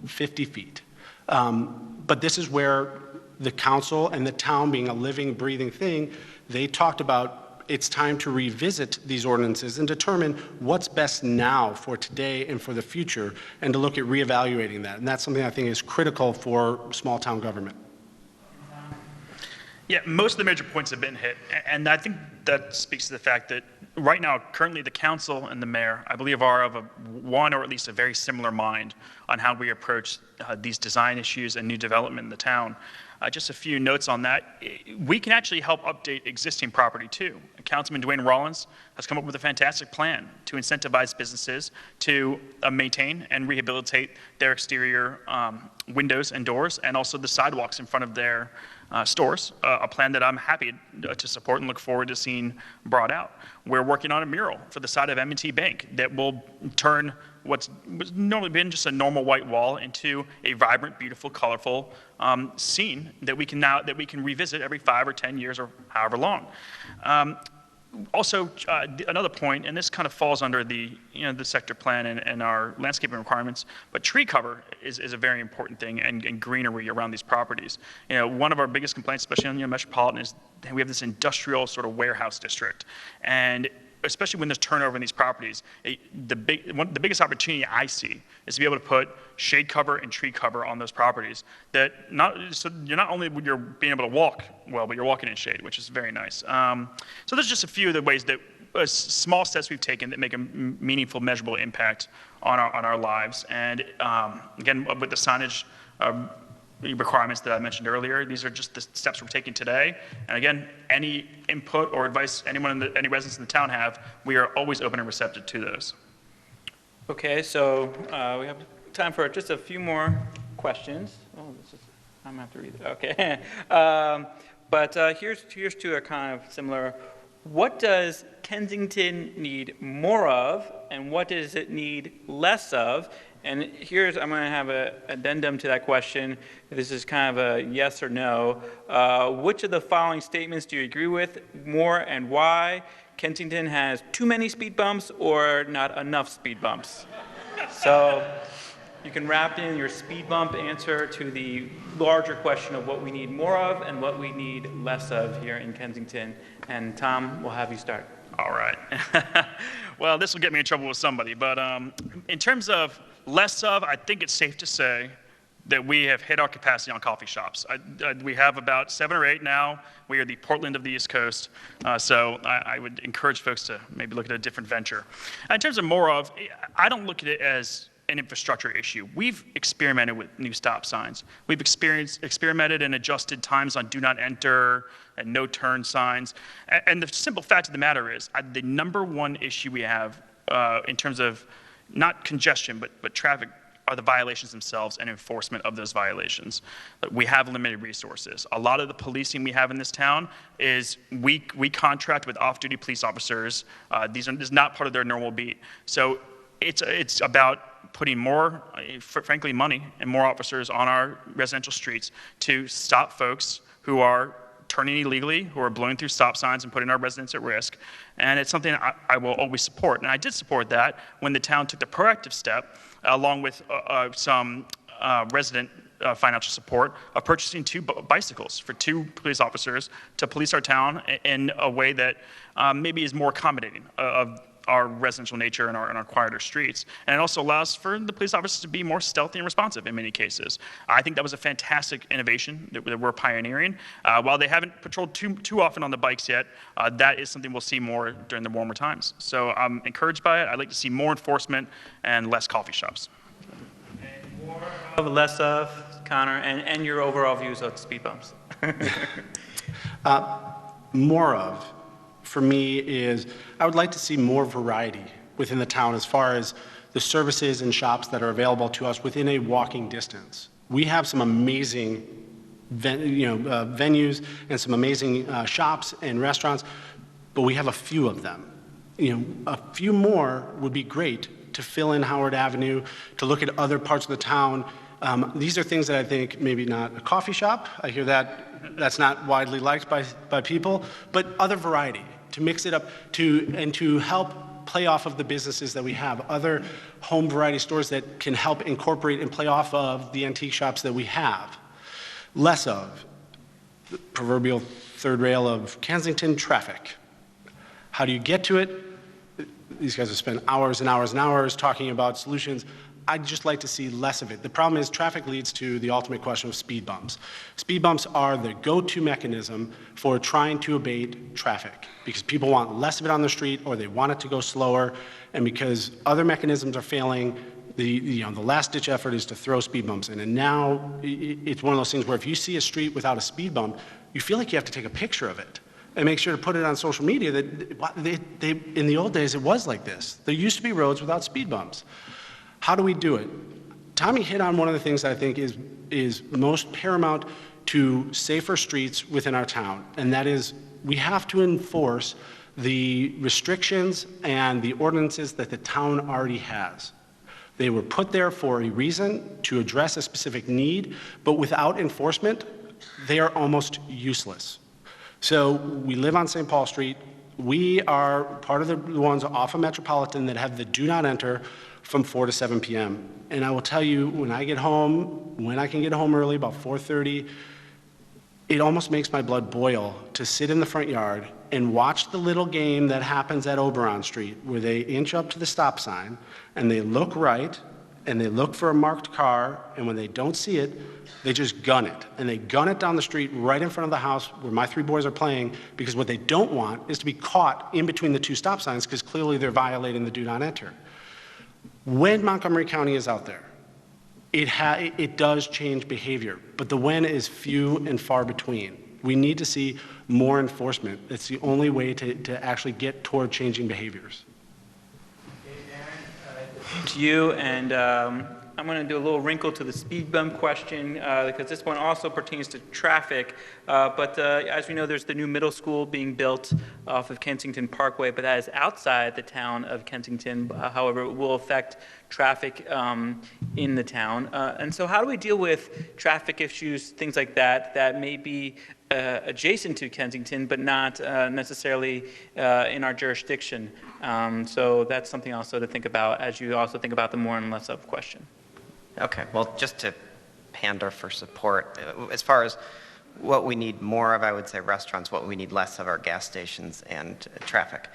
Speaker 3: 50 feet. But this is where the council and the town, being a living, breathing thing, they talked about it's time to revisit these ordinances and determine what's best now for today and for the future, and to look at reevaluating that. And that's something I think is critical for small town government.
Speaker 4: Yeah, most of the major points have been hit, and I think that speaks to the fact that right now, currently, the council and the mayor, I believe, are of one or at least a very similar mind on how we approach these design issues and new development in the town. Just a few notes on that. We can actually help update existing property too. Councilman Dwayne Rollins has come up with a fantastic plan to incentivize businesses to maintain and rehabilitate their exterior windows and doors, and also the sidewalks in front of their stores, a plan that I'm happy to support and look forward to seeing brought out. We're working on a mural for the side of M&T Bank that will turn what's normally been just a normal white wall into a vibrant, beautiful, colorful scene that we can revisit every 5 or 10 years or however long. Also, another point, and this kind of falls under the sector plan and our landscaping requirements, but tree cover is a very important thing, and greenery around these properties. One of our biggest complaints, especially on Metropolitan, is that we have this industrial sort of warehouse district, and especially when there's turnover in these properties, the biggest opportunity I see is to be able to put shade cover and tree cover on those properties. So you're not only you're being able to walk well, but you're walking in shade, which is very nice. So there's just a few of the ways that small steps we've taken that make a meaningful, measurable impact on our lives. And again, with the signage requirements that I mentioned earlier, these are just the steps we're taking today. And again, any input or advice any residents in the town have, we are always open and receptive to those.
Speaker 1: Okay, so we have time for just a few more questions. Oh, I'm gonna have to read it. Okay, but here's two are kind of similar. What does Kensington need more of, and what does it need less of? And I'm going to have an addendum to that question. This is kind of a yes or no. Which of the following statements do you agree with more, and why? Kensington has too many speed bumps or not enough speed bumps? So you can wrap in your speed bump answer to the larger question of what we need more of and what we need less of here in Kensington. And Tom, we'll have you start.
Speaker 4: All right. Well, this will get me in trouble with somebody, but in terms of less of, I think it's safe to say that we have hit our capacity on coffee shops. We have about 7 or 8 now. We are the Portland of the East Coast, so I would encourage folks to maybe look at a different venture. In terms of more of, I don't look at it as an infrastructure issue. We've experimented with new stop signs. We've experimented and adjusted times on do not enter and no turn signs. And the simple fact of the matter is, the number one issue we have in terms of not congestion, but traffic, are the violations themselves and enforcement of those violations. We have limited resources. A lot of the policing we have in this town is we contract with off-duty police officers. This is not part of their normal beat. So it's about putting more, frankly, money and more officers on our residential streets to stop folks who are turning illegally, who are blowing through stop signs and putting our residents at risk. And it's something I will always support. And I did support that when the town took the proactive step, along with some resident financial support, of purchasing 2 bicycles for 2 police officers to police our town in a way that maybe is more accommodating of our residential nature and our quieter streets. And it also allows for the police officers to be more stealthy and responsive in many cases. I think that was a fantastic innovation that we're pioneering. While they haven't patrolled too often on the bikes yet, that is something we'll see more during the warmer times. So I'm encouraged by it. I'd like to see more enforcement and less coffee shops.
Speaker 1: And more of, less of, Connor, and your overall views of speed bumps.
Speaker 3: More of, for me, is I would like to see more variety within the town as far as the services and shops that are available to us within a walking distance. We have some amazing venues and some amazing shops and restaurants, but we have a few of them. A few more would be great to fill in Howard Avenue, to look at other parts of the town. These are things that I think maybe not a coffee shop. I hear that's not widely liked by people, but other variety, to mix it up, to help play off of the businesses that we have, other home variety stores that can help incorporate and play off of the antique shops that we have. Less of the proverbial third rail of Kensington traffic. How do you get to it? These guys have spent hours and hours and hours talking about solutions. I'd just like to see less of it. The problem is traffic leads to the ultimate question of speed bumps. Speed bumps are the go-to mechanism for trying to abate traffic because people want less of it on the street or they want it to go slower, and because other mechanisms are failing, the last-ditch effort is to throw speed bumps in. And now it's one of those things where if you see a street without a speed bump, you feel like you have to take a picture of it and make sure to put it on social media that in the old days it was like this. There used to be roads without speed bumps. How do we do it? Tommy hit on one of the things that I think is most paramount to safer streets within our town, and that is we have to enforce the restrictions and the ordinances that the town already has. They were put there for a reason, to address a specific need, but without enforcement, they are almost useless. So we live on St. Paul Street. We are part of the ones off of Metropolitan that have the do not enter from 4 to 7 p.m. And I will tell you, when I get home, when I can get home early, about 4:30, it almost makes my blood boil to sit in the front yard and watch the little game that happens at Oberon Street, where they inch up to the stop sign and they look right and they look for a marked car, and when they don't see it, they just gun it. And they gun it down the street right in front of the house where my 3 boys are playing, because what they don't want is to be caught in between the 2 stop signs, because clearly they're violating the do not enter. When Montgomery County is out there, it does change behavior, but the when is few and far between. We need to see more enforcement. It's the only way to actually get toward changing behaviors.
Speaker 1: To you, and I'm going to do a little wrinkle to the speed bump question because this one also pertains to traffic. But as we know, there's the new middle school being built off of Kensington Parkway, but that is outside the town of Kensington. However, it will affect traffic in the town. And so how do we deal with traffic issues, things like that, that may be adjacent to Kensington, but not necessarily in our jurisdiction? So that's something also to think about as you also think about the more and less of question.
Speaker 2: Okay, well, just to pander for support, as far as what we need more of, I would say restaurants, what we need less of are gas stations and traffic.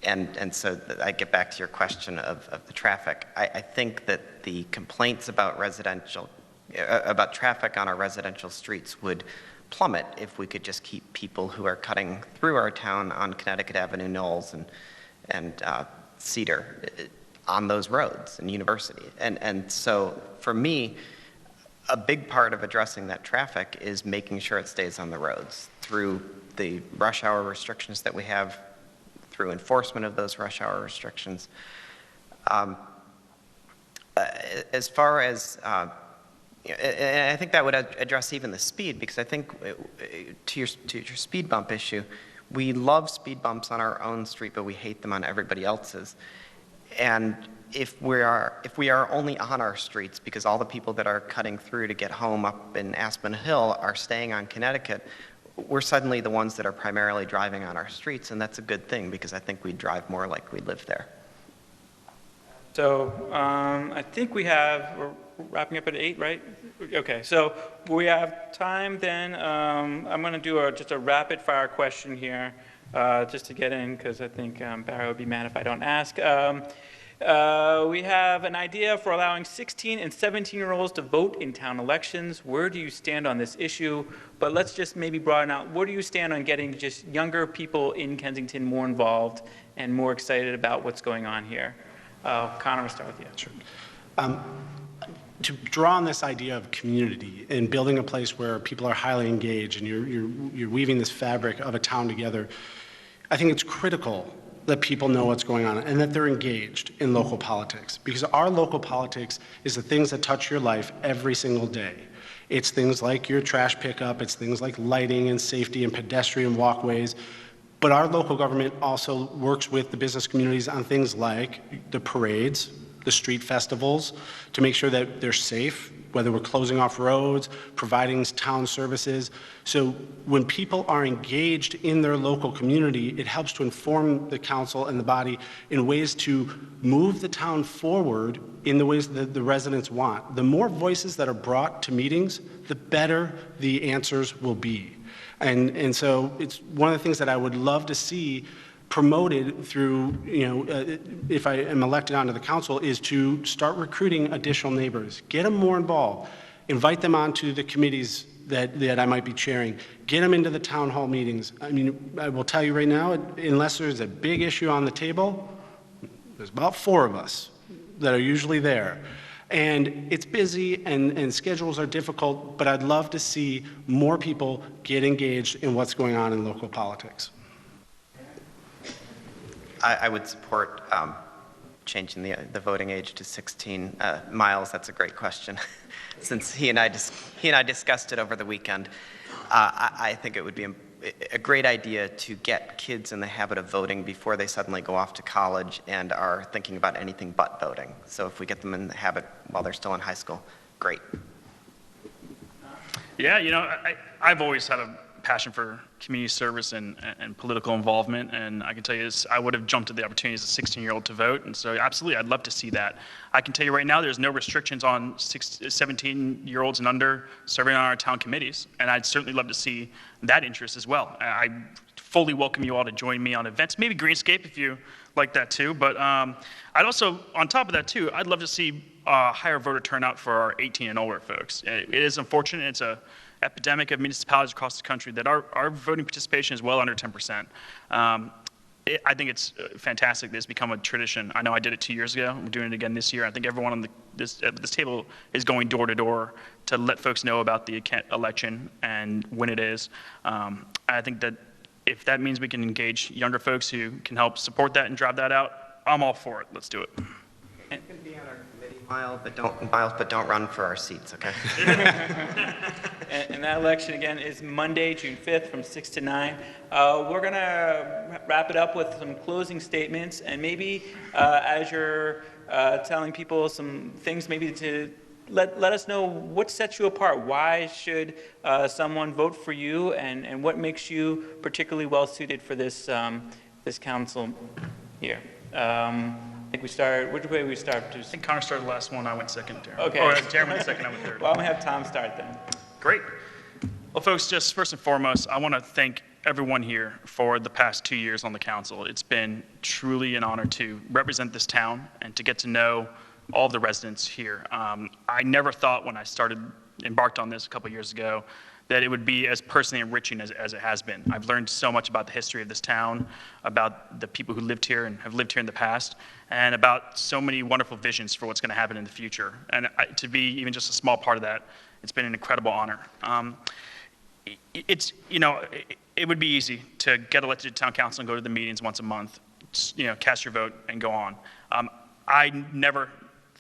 Speaker 2: And so I get back to your question of the traffic. I think that the complaints about about traffic on our residential streets would plummet if we could just keep people who are cutting through our town on Connecticut Avenue, Knowles, and Cedar on those roads and University. And so for me, a big part of addressing that traffic is making sure it stays on the roads through the rush hour restrictions that we have, through enforcement of those rush hour restrictions. As far as, and I think that would address even the speed, because I think to your speed bump issue, we love speed bumps on our own street, but we hate them on everybody else's. And if we are only on our streets because all the people that are cutting through to get home up in Aspen Hill are staying on Connecticut, we're suddenly the ones that are primarily driving on our streets, and that's a good thing because I think we drive more like we live there.
Speaker 1: So I think we're wrapping up at 8, right? Okay, so we have time then. I'm going to do just a rapid fire question here just to get in, because I think Barry would be mad if I don't ask. We have an idea for allowing 16 and 17-year-olds to vote in town elections. Where do you stand on this issue? But let's just maybe broaden out. Where do you stand on getting just younger people in Kensington more involved and more excited about what's going on here? Connor, we'll start with you.
Speaker 3: Sure. To draw on this idea of community and building a place where people are highly engaged and you're weaving this fabric of a town together, I think it's critical that people know what's going on and that they're engaged in local politics, because our local politics is the things that touch your life every single day. It's things like your trash pickup, it's things like lighting and safety and pedestrian walkways, but our local government also works with the business communities on things like the parades, the street festivals, to make sure that they're safe, whether we're closing off roads, providing town services. So when people are engaged in their local community, it helps to inform the council and the body in ways to move the town forward in the ways that the residents want. The more voices that are brought to meetings, the better the answers will be. And so it's one of the things that I would love to see promoted through, if I am elected onto the council, is to start recruiting additional neighbors. Get them more involved. Invite them onto the committees that I might be chairing. Get them into the town hall meetings. I mean, I will tell you right now, unless there's a big issue on the table, there's about 4 of us that are usually there. And it's busy and schedules are difficult, but I'd love to see more people get engaged in what's going on in local politics.
Speaker 2: I would support changing the voting age to 16. Miles, that's a great question. Since he and I discussed it over the weekend, I think it would be a great idea to get kids in the habit of voting before they suddenly go off to college and are thinking about anything but voting. So if we get them in the habit while they're still in high school, great.
Speaker 4: Yeah, I've always had a passion for community service and political involvement, and I can tell you I would have jumped at the opportunity as a 16-year-old to vote, and so absolutely, I'd love to see that. I can tell you right now, there's no restrictions on 17-year-olds and under serving on our town committees, and I'd certainly love to see that interest as well. I fully welcome you all to join me on events, maybe Greenscape if you like that too, but I'd also, on top of that too, I'd love to see higher voter turnout for our 18 and older folks. It is unfortunate, it's a epidemic of municipalities across the country that our voting participation is well under 10%. I think it's fantastic that it's become a tradition. I know I did it 2 years ago. We're doing it again this year. I think everyone on this table is going door to door to let folks know about the election and when it is. I think that if that means we can engage younger folks who can help support that and drive that out, I'm all for it. Let's do it.
Speaker 2: You can be on our committee, Miles, but don't run for our seats, okay?
Speaker 1: And that election, again, is Monday, June 5th from 6 to 9. We're going to wrap it up with some closing statements, and maybe as you're telling people some things, maybe to let us know what sets you apart. Why should someone vote for you, and what makes you particularly well-suited for this, this council here? I think we start, which way we start?
Speaker 4: I think Connor started the last one, I went second.
Speaker 1: Okay.
Speaker 4: Or Jeremy went second, I went third.
Speaker 1: Well, I'm going to have Tom start then.
Speaker 4: Great. Well, folks, just first and foremost, I want to thank everyone here for the past 2 years on the council. It's been truly an honor to represent this town and to get to know all of the residents here. I never thought when I embarked on this a couple years ago that it would be as personally enriching as it has been. I've learned so much about the history of this town, about the people who lived here and have lived here in the past, and about so many wonderful visions for what's going to happen in the future. And to be even just a small part of that, it's been an incredible honor. It would be easy to get elected to town council and go to the meetings once a month, cast your vote and go on. I never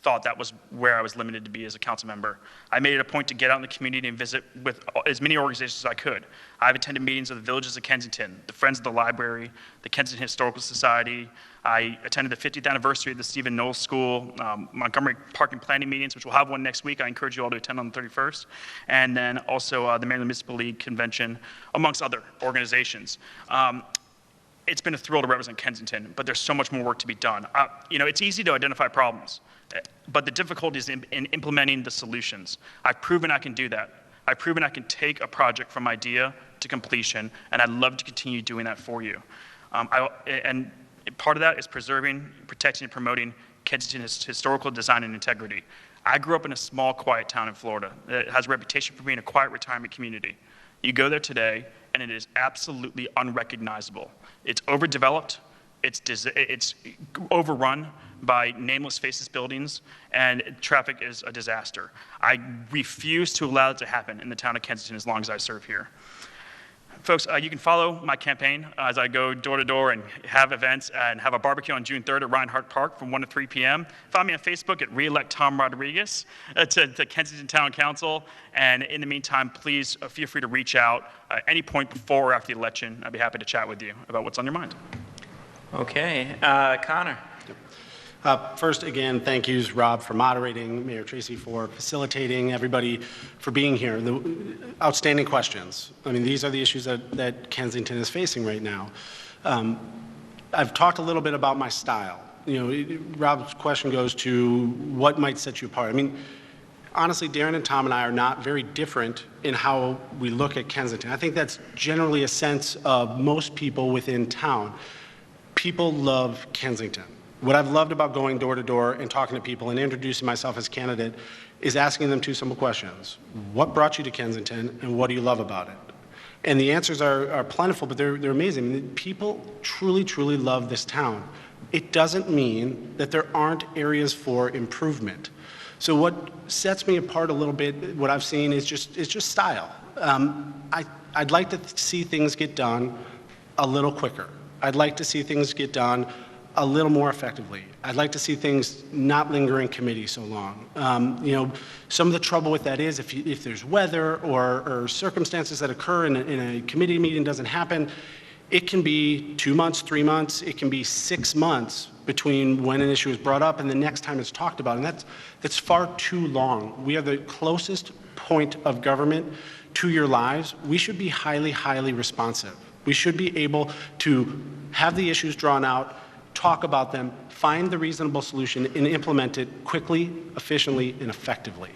Speaker 4: thought that was where I was limited to be as a council member. I made it a point to get out in the community and visit with as many organizations as I could. I've attended meetings of the Villages of Kensington, the Friends of the Library, the Kensington Historical Society. I attended the 50th anniversary of the Stephen Knowles School, Montgomery Park and Planning meetings, which we'll have one next week. I encourage you all to attend on the 31st. And then also the Maryland Municipal League Convention, amongst other organizations. It's been a thrill to represent Kensington, but there's so much more work to be done. It's easy to identify problems, but the difficulty is in implementing the solutions. I've proven I can do that. I've proven I can take a project from idea to completion, and I'd love to continue doing that for you. And part of that is preserving, protecting, and promoting Kensington's historical design and integrity. I grew up in a small, quiet town in Florida that has a reputation for being a quiet retirement community. You go there today, and it is absolutely unrecognizable. It's overdeveloped, it's overrun by nameless faceless buildings, and traffic is a disaster. I refuse to allow it to happen in the town of Kensington as long as I serve here. Folks, you can follow my campaign as I go door to door and have events and have a barbecue on June 3rd at Reinhardt Park from 1 to 3 p.m. Find me on Facebook at Reelect Tom Rodriguez to Kensington Town Council. And in the meantime, please feel free to reach out at any point before or after the election. I'd be happy to chat with you about what's on your mind.
Speaker 1: Okay. Connor.
Speaker 3: First, again, thank yous, Rob, for moderating, Mayor Tracy for facilitating, everybody for being here. The outstanding questions. I mean, these are the issues that Kensington is facing right now. I've talked a little bit about my style. Rob's question goes to what might set you apart. I mean, honestly, Darren and Tom and I are not very different in how we look at Kensington. I think that's generally a sense of most people within town. people love Kensington. What I've loved about going door to door and talking to people and introducing myself as candidate is asking them two simple questions. What brought you to Kensington, and what do you love about it? And the answers are plentiful, but they're amazing. I mean, people truly, truly love this town. It doesn't mean that there aren't areas for improvement. So what sets me apart a little bit, what I've seen, is just style. I'd like to see things get done a little quicker. I'd like to see things get done a little more effectively. I'd like to see things not linger in committee so long. You know, some of the trouble with that is if there's weather or circumstances that occur and a committee meeting doesn't happen, it can be 2 months, 3 months, it can be 6 months between when an issue is brought up and the next time it's talked about, and that's far too long. We are the closest point of government to your lives. We should be highly, highly responsive. We should be able to have the issues drawn out, talk about them, find the reasonable solution, and implement it quickly, efficiently, and effectively.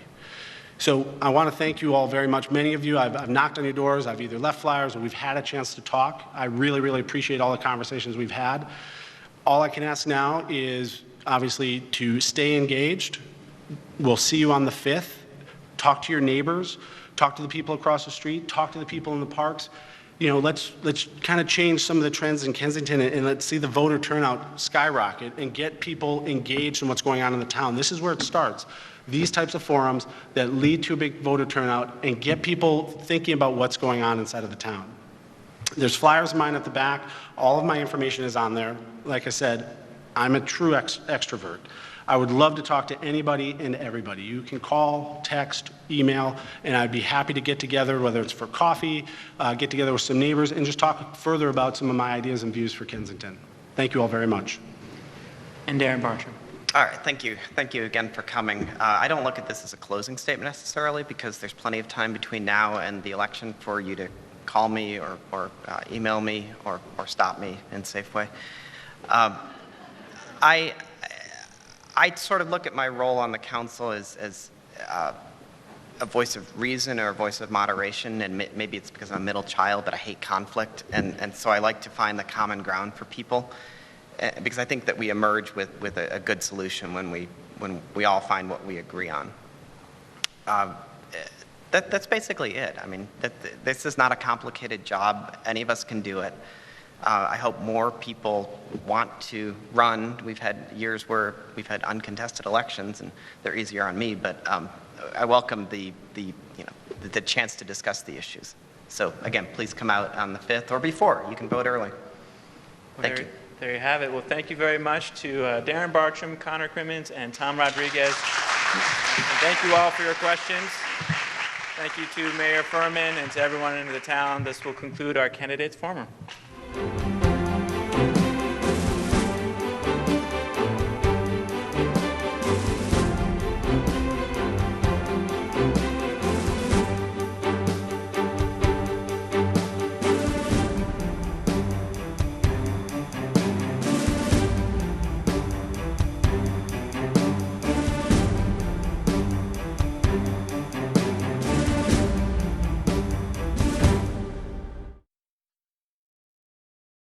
Speaker 3: So I want to thank you all very much. Many of you, I've knocked on your doors, I've either left flyers or we've had a chance to talk. I really, really appreciate all the conversations we've had. All I can ask now is obviously to stay engaged. We'll see you on the 5th. Talk to your neighbors, talk to the people across the street, talk to the people in the parks. You know, let's kind of change some of the trends in Kensington and let's see the voter turnout skyrocket and get people engaged in what's going on in the town. This is where it starts. These types of forums that lead to a big voter turnout and get people thinking about what's going on inside of the town. There's flyers of mine at the back. All of my information is on there. Like I said, I'm a true extrovert. I would love to talk to anybody and everybody. You can call, text, email, and I'd be happy to get together, whether it's for coffee, get together with some neighbors, and just talk further about some of my ideas and views for Kensington. Thank you all very much.
Speaker 1: And Darren Bartram.
Speaker 2: All right, thank you. Thank you again for coming. I don't look at this as a closing statement necessarily because there's plenty of time between now and the election for you to call me or email me or stop me in Safeway. I sort of look at my role on the council as a voice of reason or a voice of moderation, and maybe it's because I'm a middle child, but I hate conflict, and so I like to find the common ground for people, because I think that we emerge with a good solution when we all find what we agree on. That's basically it. I mean, this is not a complicated job. Any of us can do it. I hope more people want to run. We've had years where we've had uncontested elections, and they're easier on me. But I welcome the chance to discuss the issues. So again, please come out on the 5th or before. You can vote early. Thank you.
Speaker 1: There you have it. Well, thank you very much to Darren Bartram, Connor Crimmins, and Tom Rodriguez. And thank you all for your questions. Thank you to Mayor Furman and to everyone in the town. This will conclude our candidates forum.